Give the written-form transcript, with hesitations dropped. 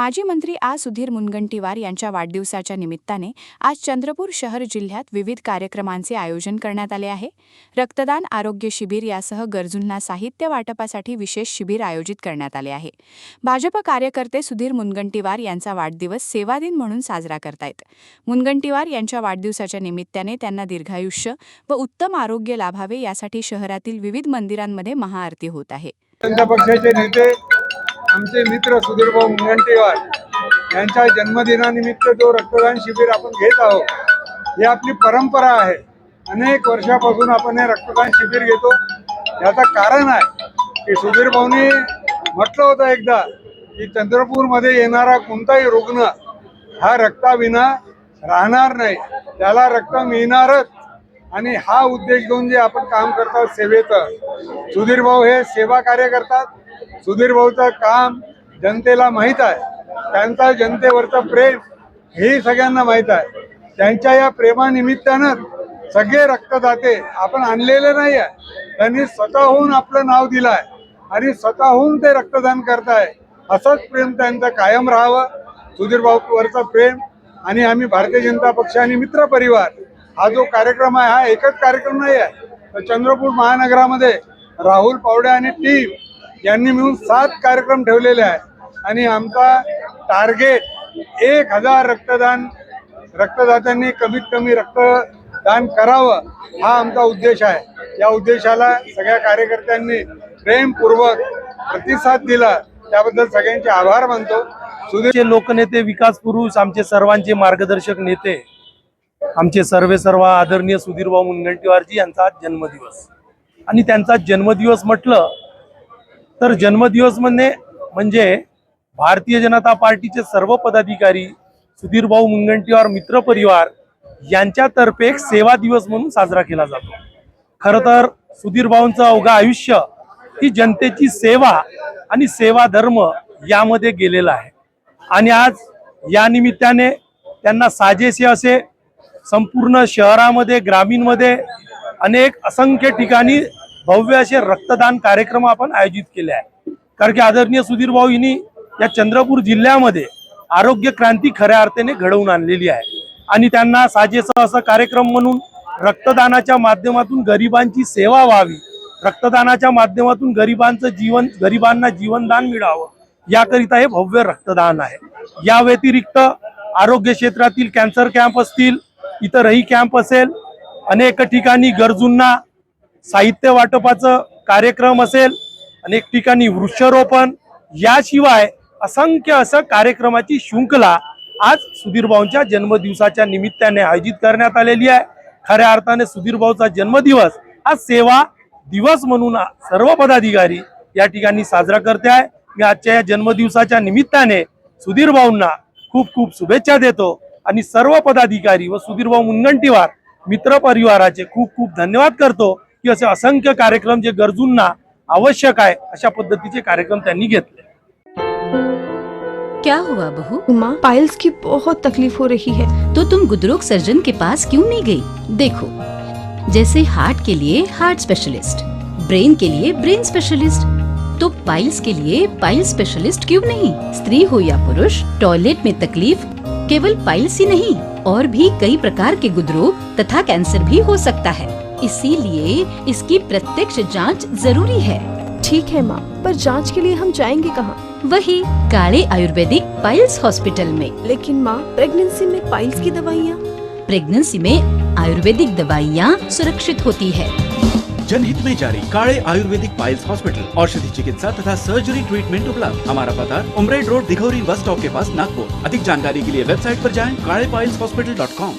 माजी मंत्री सुधीर मुनगंटीवार यांच्या वाढदिवसाच्या निमित्ताने आज चंद्रपूर शहर जिल्ह्यात विविध कार्यक्रमांचे आयोजन करण्यात आले आहे। रक्तदान, आरोग्य शिबिर यासह गरजूंना साहित्य वाटपासाठी विशेष शिबिर आयोजित करण्यात आले आहे। भाजप कार्यकर्ते सुधीर मुनगंटीवार यांचा वाढदिवस सेवा दिन म्हणून साजरा करतायत। मुनगंटीवार यांच्या वाढदिवसाच्या निमित्ताने त्यांना दीर्घायुष्य व उत्तम आरोग्य लाभावे यासाठी शहरातील विविध मंदिरांमध्ये महाआरती होत आहे। जनता पक्षाचे नेते आमचे मित्र सुधीरभाऊ मुनगंटीवार यांच्या जन्मदिनानिमित्त जो रक्तदान शिबिर आपण घेत आहोत, ही आपली परंपरा आहे। अनेक वर्षापासून आपण हे रक्तदान शिबिर घेतो। याचं कारण आहे की सुधीरभाऊंनी म्हटलं होतं एकदा की चंद्रपूरमध्ये येणारा कोणताही रुग्ण हा रक्ताविना राहणार नाही, त्याला रक्त मिळणारच। आणि हा उद्देश घेऊन जे आपण काम करतात सेवेचं, सुधीरभाऊ हे सेवा कार्य करतात। सुधीरभाऊचं काम जनतेला माहीत आहे, त्यांचा जनतेवरचं प्रेम हे सगळ्यांना माहीत आहे। त्यांच्या या प्रेमानिमित्तानं सगळे रक्तदाते आपण आणलेले नाही आहे, त्यांनी स्वतःहून आपलं नाव दिलं आहे आणि स्वतःहून ते रक्तदान करताय। असंच प्रेम त्यांचं कायम राहावं, सुधीरभाऊवरचं प्रेम। आणि आम्ही भारतीय जनता पक्ष आणि मित्र परिवार हा जो कार्यक्रम आहे, हा एकच कार्यक्रम नाही आहे, तर चंद्रपूर महानगरामध्ये राहुल पावडे आणि टीम यांनी मिळून 7 कार्यक्रम ठेवलेले आहेत। आणि आमचा टार्गेट 1000 रक्तदात्यांनी कमीत कमी रक्तदान करावं, हा आमचा उद्देश आहे। या उद्देशाला सगळ्या कार्यकर्त्यांनी प्रेमपूर्वक प्रतिसाद दिला, त्याबद्दल सगळ्यांचे आभार मानतो। सुधीरचे लोकनेते, विकास पुरुष, आमचे सर्वांचे मार्गदर्शक नेते, आमचे सर्व आदरणीय सुधीरभाऊ मुनगंटीवारजी यांचा जन्मदिवस। आणि त्यांचा जन्मदिवस म्हटलं तर जन्मदिवस म्हणजे भारतीय जनता पार्टीचे सर्व पदाधिकारी, सुधीरभाऊ मुनगंटीवार मित्र परिवार यांच्यातर्फे एक सेवा दिवस म्हणून साजरा केला जातो। खरं तर सुधीरभाऊंचं अवघं आयुष्य ही जनतेची सेवा आणि सेवा धर्म यामध्ये गेलेला आहे। आणि आज या निमित्ताने त्यांना साजेसे असे संपूर्ण शहरामध्ये, ग्रामीणमध्ये अनेक असंख्य ठिकाणी भव्य असे रक्तदान कार्यक्रम आपण आयोजित केले आहे। कारण की आदरणीय सुधीरभाऊ यांनी या चंद्रपूर जिल्ह्यामध्ये आरोग्य क्रांती खऱ्या अर्थाने घडवून आणलेली आहे। आणि त्यांना साजेसा असा कार्यक्रम म्हणून रक्तदानाच्या माध्यमातून गरिबांची सेवा व्हावी, रक्तदानाच्या माध्यमातून गरिबांना जीवनदान मिळावं, याकरिता हे भव्य रक्तदान आहे। या व्यतिरिक्त आरोग्य क्षेत्रातील कॅन्सर कॅम्प असतील, इतरही कॅम्प असेल, अनेक ठिकाणी गरजूंना साहित्य वाटपाचं कार्यक्रम असेल, अनेक ठिकाणी वृक्षारोपण, याशिवाय असंख्य असं कार्यक्रमाची शृंखला आज सुधीरभाऊंच्या जन्मदिवसाच्या निमित्ताने आयोजित करण्यात आलेली आहे। खऱ्या अर्थाने सुधीरभाऊचा जन्मदिवस हा सेवा दिवस म्हणून सर्व पदाधिकारी या ठिकाणी साजरा करते आहे। मी आजच्या या जन्मदिवसाच्या निमित्ताने सुधीरभाऊंना खूप खूप शुभेच्छा देतो आणि सर्व पदाधिकारी व सुधीरभाऊ मुनगंटीवार मित्र परिवाराचे खूप खूप धन्यवाद करतो की असे असंख्य कार्यक्रम जे गरजूंना आवश्यक आहे अशा पद्धतीचे कार्यक्रम त्यांनी घेतले। क्या हुआ बहू? माँ, पाइल्स की बहुत तकलीफ हो रही है। तो तुम गुदरोग सर्जन के पास क्यों नहीं गई? देखो, जैसे हार्ट के लिए हार्ट स्पेशलिस्ट, ब्रेन के लिए ब्रेन स्पेशलिस्ट, तो पाइल्स के लिए पाइल स्पेशलिस्ट क्यों नहीं? स्त्री हो या पुरुष, टॉयलेट में तकलीफ केवल पाइल्स ही नहीं और भी कई प्रकार के गुदरोग तथा कैंसर भी हो सकता है। इसीलिए इसकी प्रत्यक्ष जांच जरूरी है। ठीक है माँ, पर जांच के लिए हम जाएंगे कहाँ? वही काले आयुर्वेदिक पाइल्स हॉस्पिटल में। लेकिन माँ, प्रेगनेंसी में पाइल्स की दवाइयाँ? प्रेगनेंसी में आयुर्वेदिक दवाइयाँ सुरक्षित होती है। जनहित में जारी काले आयुर्वेदिक पाइल्स हॉस्पिटल, औषधि चिकित्सा तथा सर्जरी ट्रीटमेंट उपलब्ध। हमारा पता उमरेड रोड, दिघौरी बस स्टॉप के पास, नागपुर। अधिक जानकारी के लिए वेबसाइट पर जाएं kalepileshhospital.com।